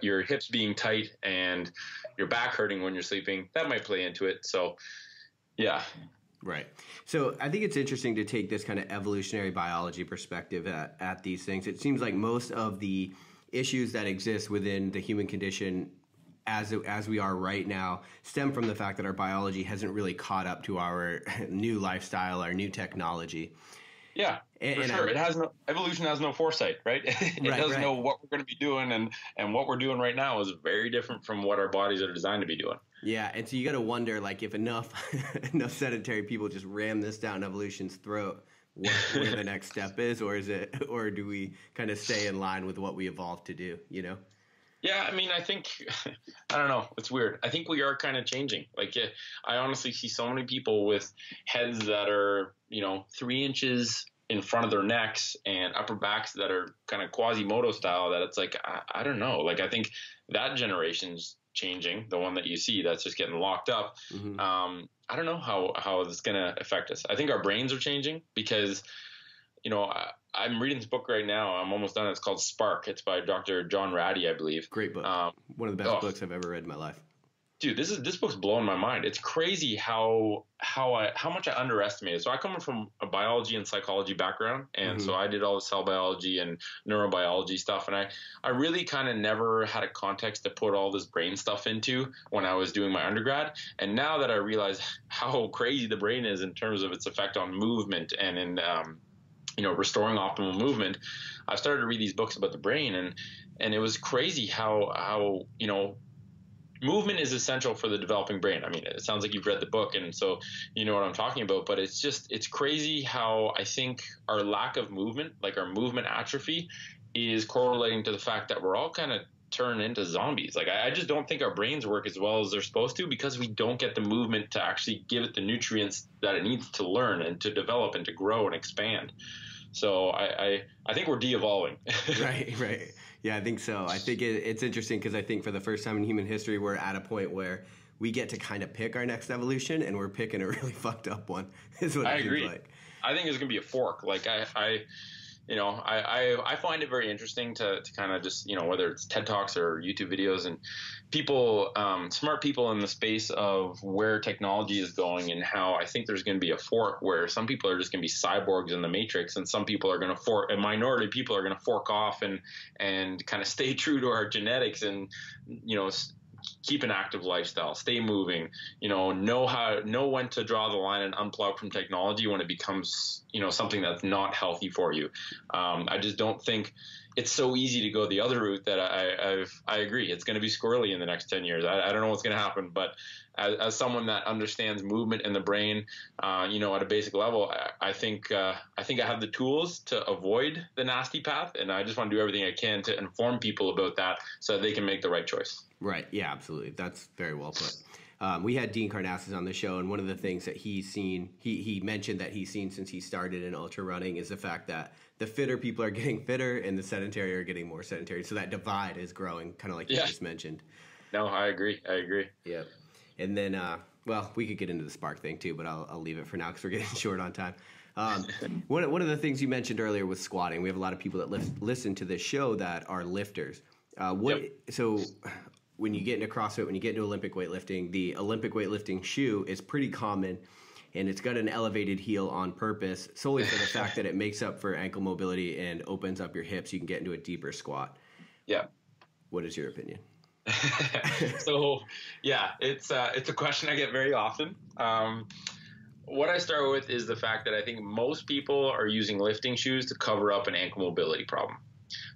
Your hips being tight and your back hurting when you're sleeping, that might play into it. So, yeah. Right. So I think it's interesting to take this kind of evolutionary biology perspective at these things. It seems like most of the issues that exist within the human condition as we are right now stem from the fact that our biology hasn't really caught up to our new lifestyle, our new technology. Yeah, for sure. Evolution has no foresight, right? It doesn't know what we're going to be doing, and what we're doing right now is very different from what our bodies are designed to be doing. Yeah, and so you got to wonder, like, if enough sedentary people just ram this down evolution's throat, where the next step is, or do we kind of stay in line with what we evolved to do? You know? Yeah, I mean, I think, I don't know. It's weird. I think we are kind of changing. Like, I honestly see so many people with heads that are, 3 inches in front of their necks and upper backs that are kind of Quasimodo style, that it's like, I don't know. Like, I think that generation's changing, the one that you see that's just getting locked up. Mm-hmm. I don't know how it's going to affect us. I think our brains are changing because, I'm reading this book right now. I'm almost done. It's called Spark. It's by Dr. John Ratty, I believe. Great book. One of the best books I've ever read in my life. Dude, this book's blowing my mind. It's crazy how much I underestimated. So I come from a biology and psychology background, and so I did all the cell biology and neurobiology stuff, and I really kind of never had a context to put all this brain stuff into when I was doing my undergrad. And now that I realize how crazy the brain is in terms of its effect on movement and in restoring optimal movement, I started to read these books about the brain, and it was crazy how movement is essential for the developing brain. I mean, it sounds like you've read the book, and so you know what I'm talking about, but it's crazy how I think our lack of movement, like our movement atrophy, is correlating to the fact that we're all kind of turned into zombies. Like, I just don't think our brains work as well as they're supposed to because we don't get the movement to actually give it the nutrients that it needs to learn and to develop and to grow and expand. So I think we're de-evolving. Right. Yeah, I think so. I think it's interesting because I think for the first time in human history, we're at a point where we get to kind of pick our next evolution, and we're picking a really fucked up one. Is what I agree. Like. I think it's going to be a fork. Like I find it very interesting to kind of just, whether it's TED Talks or YouTube videos and people, smart people in the space of where technology is going and how I think there's going to be a fork where some people are just going to be cyborgs in the matrix and some people are going to fork, a minority of people are going to fork off and kind of stay true to our genetics and, keep an active lifestyle, stay moving, know when to draw the line and unplug from technology when it becomes, something that's not healthy for you. I just don't think it's so easy to go the other route that I agree. It's going to be squirrely in the next 10 years. I don't know what's going to happen, but as someone that understands movement in the brain, at a basic level, I think I have the tools to avoid the nasty path. And I just want to do everything I can to inform people about that so that they can make the right choice. Right. Yeah, absolutely. That's very well put. We had Dean Karnazes on the show, and one of the things that he's seen, he mentioned that he's seen since he started in ultra running is the fact that the fitter people are getting fitter and the sedentary are getting more sedentary. So that divide is growing, kind of like you just mentioned. No, I agree. Yeah. And then, we could get into the Spark thing too, but I'll leave it for now because we're getting short on time. One of the things you mentioned earlier was squatting. We have a lot of people that listen to this show that are lifters. So when you get into CrossFit, when you get into Olympic weightlifting, the Olympic weightlifting shoe is pretty common, and it's got an elevated heel on purpose solely for the fact that it makes up for ankle mobility and opens up your hips. You can get into a deeper squat. Yeah. What is your opinion? So, yeah, it's a question I get very often. What I start with is the fact that I think most people are using lifting shoes to cover up an ankle mobility problem.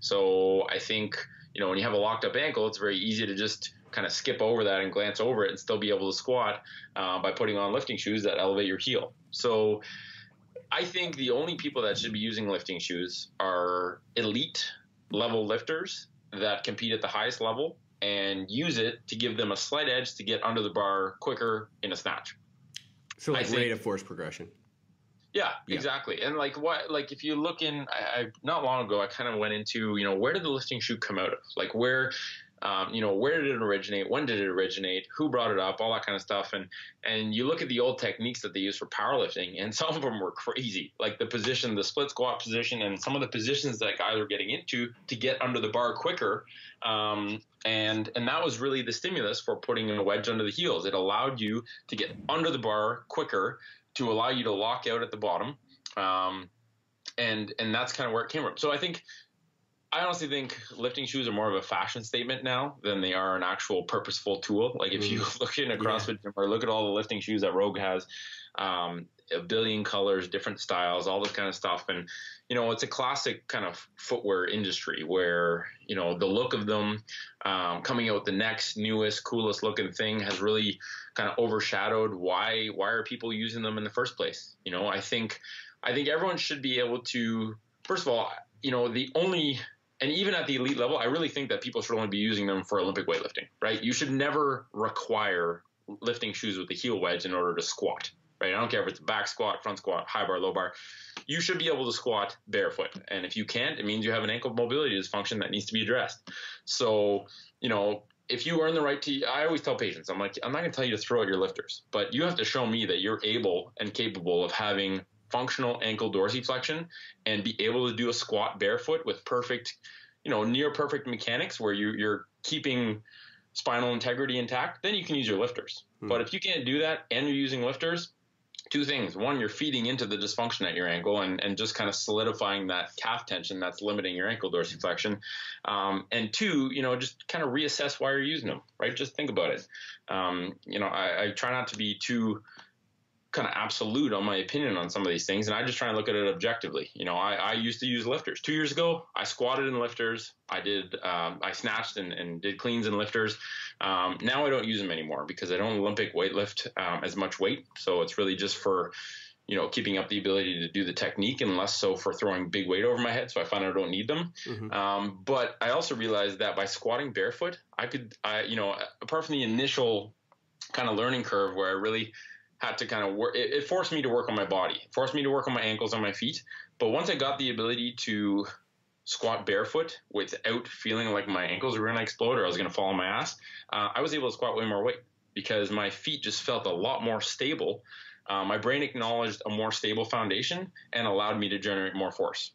So I think, when you have a locked up ankle, it's very easy to just kind of skip over that and glance over it and still be able to squat by putting on lifting shoes that elevate your heel. So I think the only people that should be using lifting shoes are elite level lifters that compete at the highest level and use it to give them a slight edge to get under the bar quicker in a snatch. So like rate of force progression. Yeah, exactly. And if you look in, I not long ago, I kind of went into, where did the lifting shoe come out of? Like where did it originate? When did it originate? Who brought it up? All that kind of stuff. And you look at the old techniques that they use for powerlifting, and some of them were crazy. Like the split squat position, and some of the positions that guys are getting into to get under the bar quicker. And that was really the stimulus for putting a wedge under the heels. It allowed you to get under the bar quicker, to allow you to lock out at the bottom. And that's kind of where it came from. So I honestly think lifting shoes are more of a fashion statement now than they are an actual purposeful tool. Like if you look in a CrossFit gym or look at all the lifting shoes that Rogue has, a billion colors, different styles, all this kind of stuff. And, it's a classic kind of footwear industry where, the look of them coming out with the next newest, coolest looking thing has really kind of overshadowed why are people using them in the first place? I think everyone should be able to, first of all, and even at the elite level, I really think that people should only be using them for Olympic weightlifting, right? You should never require lifting shoes with a heel wedge in order to squat, right? I don't care if it's back squat, front squat, high bar, low bar. You should be able to squat barefoot. And if you can't, it means you have an ankle mobility dysfunction that needs to be addressed. So, if you earn the right to, I always tell patients, I'm like, I'm not going to tell you to throw out your lifters, but you have to show me that you're able and capable of having functional ankle dorsiflexion and be able to do a squat barefoot with perfect, near perfect mechanics where you're keeping spinal integrity intact, then you can use your lifters. But if you can't do that and you're using lifters, two things. One, you're feeding into the dysfunction at your ankle and just kind of solidifying that calf tension that's limiting your ankle dorsiflexion. And two, just kind of reassess why you're using them, right? Just think about it. I try not to be too kind of absolute on my opinion on some of these things. And I just try and look at it objectively. I used to use lifters 2 years ago. I squatted in lifters. I snatched and did cleans in lifters. Now I don't use them anymore because I don't Olympic weightlift as much weight. So it's really just for, keeping up the ability to do the technique and less so for throwing big weight over my head. So I find I don't need them. But I also realized that by squatting barefoot, apart from the initial kind of learning curve where I really had to kind of work, it forced me to work on my body, it forced me to work on my ankles, on my feet. But once I got the ability to squat barefoot without feeling like my ankles were going to explode or I was going to fall on my ass, I was able to squat way more weight because my feet just felt a lot more stable. My brain acknowledged a more stable foundation and allowed me to generate more force.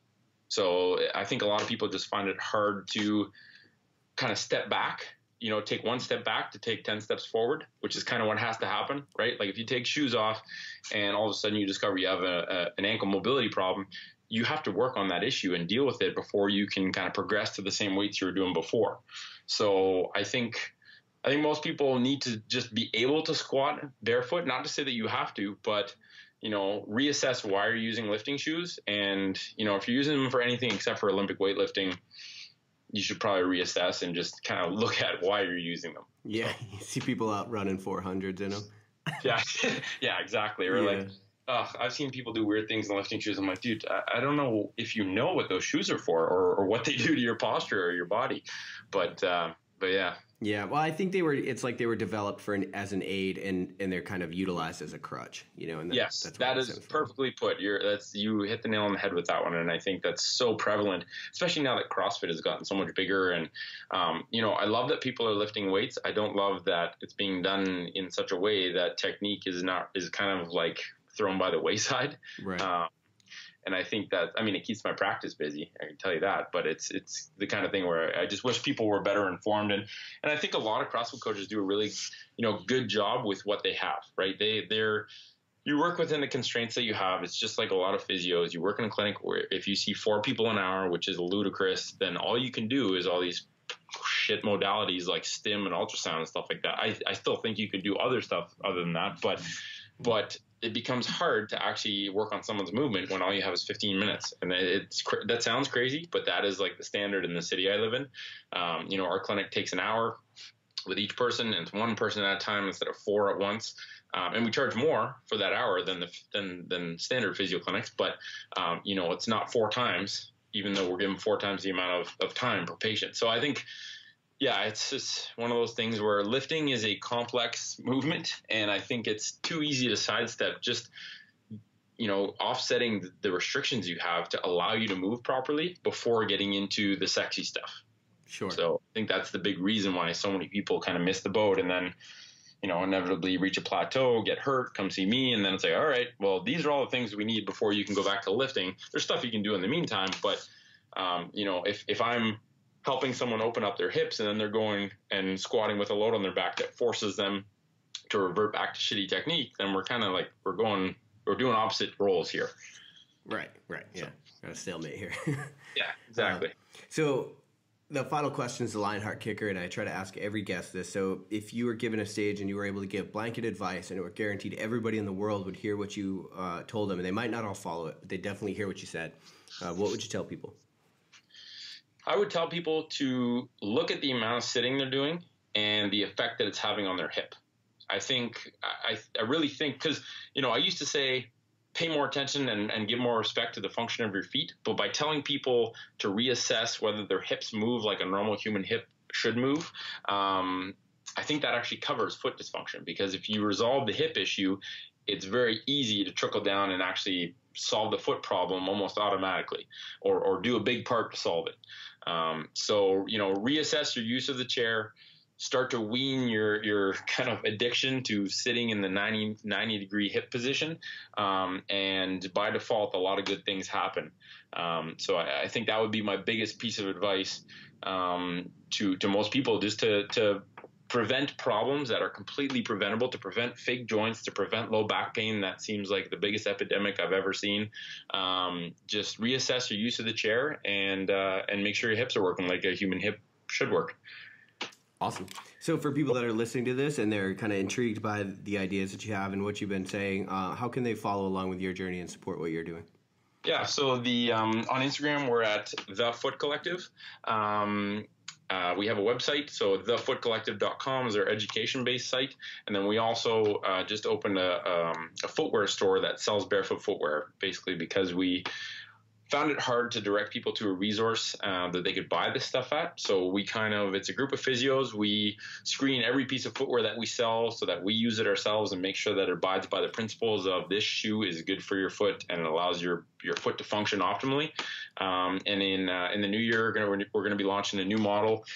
So I think a lot of people just find it hard to kind of step back, take one step back to take 10 steps forward, which is kind of what has to happen, right? Like if you take shoes off and all of a sudden you discover you have an ankle mobility problem, you have to work on that issue and deal with it before you can kind of progress to the same weights you were doing before. So I think most people need to just be able to squat barefoot, not to say that you have to, but reassess why you're using lifting shoes. And, if you're using them for anything except for Olympic weightlifting, you should probably reassess and just kind of look at why you're using them. Yeah, you see people out running 400s in them. Yeah, yeah, exactly. Or like, I've seen people do weird things in lifting shoes. I'm like, dude, I don't know if you know what those shoes are for or what they do to your posture or your body, but yeah. Yeah, well, I think it's like they were developed as an aid and they're kind of utilized as a crutch, and yes, that is perfectly put. You hit the nail on the head with that one. And I think that's so prevalent, especially now that CrossFit has gotten so much bigger. And, I love that people are lifting weights. I don't love that it's being done in such a way that technique is kind of like thrown by the wayside. Right. And I think that, it keeps my practice busy. I can tell you that, but it's the kind of thing where I just wish people were better informed. And I think a lot of CrossFit coaches do a really, good job with what they have, right? You work within the constraints that you have. It's just like a lot of physios. You work in a clinic where if you see 4 people an hour, which is ludicrous, then all you can do is all these shit modalities like stim and ultrasound and stuff like that. I still think you could do other stuff other than that, but it becomes hard to actually work on someone's movement when all you have is 15 minutes. And that sounds crazy, but that is like the standard in the city I live in. Our clinic takes an hour with each person, and it's 1 person at a time instead of 4 at once. And we charge more for that hour than standard physio clinics, but it's not 4 times, even though we're given 4 times the amount of time per patient. So I think, yeah, it's just one of those things where lifting is a complex movement, and I think it's too easy to sidestep just, offsetting the restrictions you have to allow you to move properly before getting into the sexy stuff. Sure. So I think that's the big reason why so many people kind of miss the boat and then, inevitably reach a plateau, get hurt, come see me, and then it's like, all right, well, these are all the things we need before you can go back to lifting. There's stuff you can do in the meantime, but, if I'm helping someone open up their hips and then they're going and squatting with a load on their back that forces them to revert back to shitty technique, then we're kind of like, we're doing opposite roles here. Right. Yeah. Got a stalemate here. Yeah, exactly. So The final question is the Lionheart kicker, and I try to ask every guest this. So if you were given a stage and you were able to give blanket advice and it were guaranteed everybody in the world would hear what you told them, and they might not all follow it, but they definitely hear what you said, what would you tell people? I would tell people to look at the amount of sitting they're doing and the effect that it's having on their hip. I really think, because, I used to say, pay more attention and give more respect to the function of your feet. But by telling people to reassess whether their hips move like a normal human hip should move, I think that actually covers foot dysfunction, because if you resolve the hip issue, it's very easy to trickle down and actually solve the foot problem almost automatically, or do a big part to solve it. So, reassess your use of the chair. Start to wean your kind of addiction to sitting in the 90 degree hip position. And by default, a lot of good things happen. So I think that would be my biggest piece of advice to most people, just to prevent problems that are completely preventable, to prevent fake joints, to prevent low back pain. That seems like the biggest epidemic I've ever seen. Just reassess your use of the chair and make sure your hips are working like a human hip should work. Awesome. So for people that are listening to this and they're kind of intrigued by the ideas that you have and what you've been saying, how can they follow along with your journey and support what you're doing? Yeah, so on Instagram, we're at The Foot Collective. We have a website, so thefootcollective.com is our education-based site. And then we also just opened a footwear store that sells barefoot footwear, basically because we found it hard to direct people to a resource that they could buy this stuff at. So it's a group of physios. We screen every piece of footwear that we sell so that we use it ourselves and make sure that it abides by the principles of this shoe is good for your foot and it allows your foot to function optimally. And in the new year, we're going to be launching a new model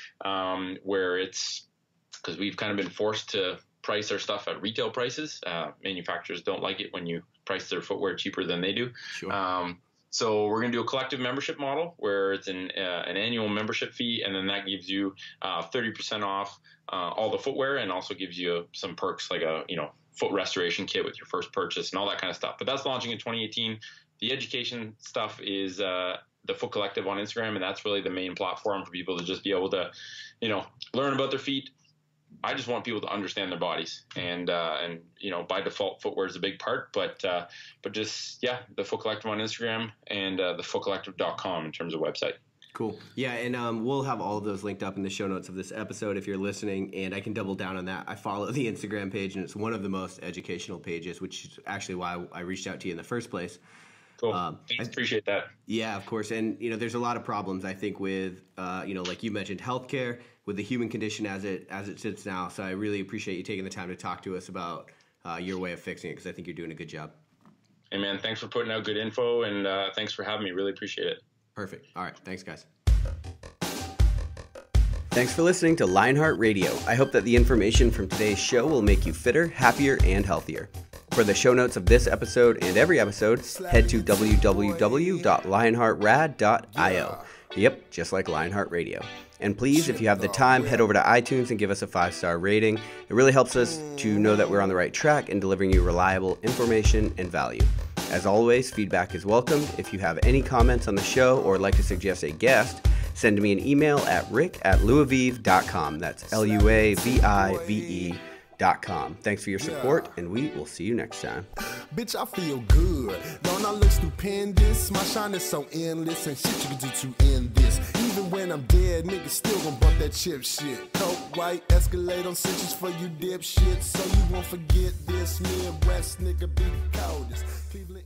where it's, because we've kind of been forced to price our stuff at retail prices. Manufacturers don't like it when you price their footwear cheaper than they do. Sure. So we're going to do a collective membership model where it's an annual membership fee, and then that gives you 30% off all the footwear, and also gives you some perks like a foot restoration kit with your first purchase and all that kind of stuff. But that's launching in 2018. The education stuff is the Foot Collective on Instagram, and that's really the main platform for people to just be able to learn about their feet. I just want people to understand their bodies, and by default, footwear is a big part, but just the Foot Collective on Instagram and thefootcollective.com in terms of website. Cool. Yeah, and we'll have all of those linked up in the show notes of this episode if you're listening, and I can double down on that. I follow the Instagram page, and it's one of the most educational pages, which is actually why I reached out to you in the first place. Cool. Thanks, appreciate that. Yeah, of course. And, there's a lot of problems, I think, with, like you mentioned, healthcare, with the human condition as it sits now. So I really appreciate you taking the time to talk to us about your way of fixing it, because I think you're doing a good job. Hey, man, thanks for putting out good info, and thanks for having me. Really appreciate it. Perfect. All right. Thanks, guys. Thanks for listening to Lionheart Radio. I hope that the information from today's show will make you fitter, happier, and healthier. For the show notes of this episode and every episode, head to www.lionheartrad.io. Yep, just like Lionheart Radio. And please, if you have the time, head over to iTunes and give us a 5-star rating. It really helps us to know that we're on the right track in delivering you reliable information and value. As always, feedback is welcomed. If you have any comments on the show or would like to suggest a guest, send me an email at rick@luavive.com. That's LUAVIVE.com. Thanks for your support, and we will see you next time. Bitch, I feel good. Don't I look stupendous? My shine is so endless, and shit you can do to end this. Even when I'm dead, niggas still gon' bump that chip shit. Coke, white, Escalade on cinches for you dipshits. So you won't forget this. Midwest nigga be the coldest. Cleveland.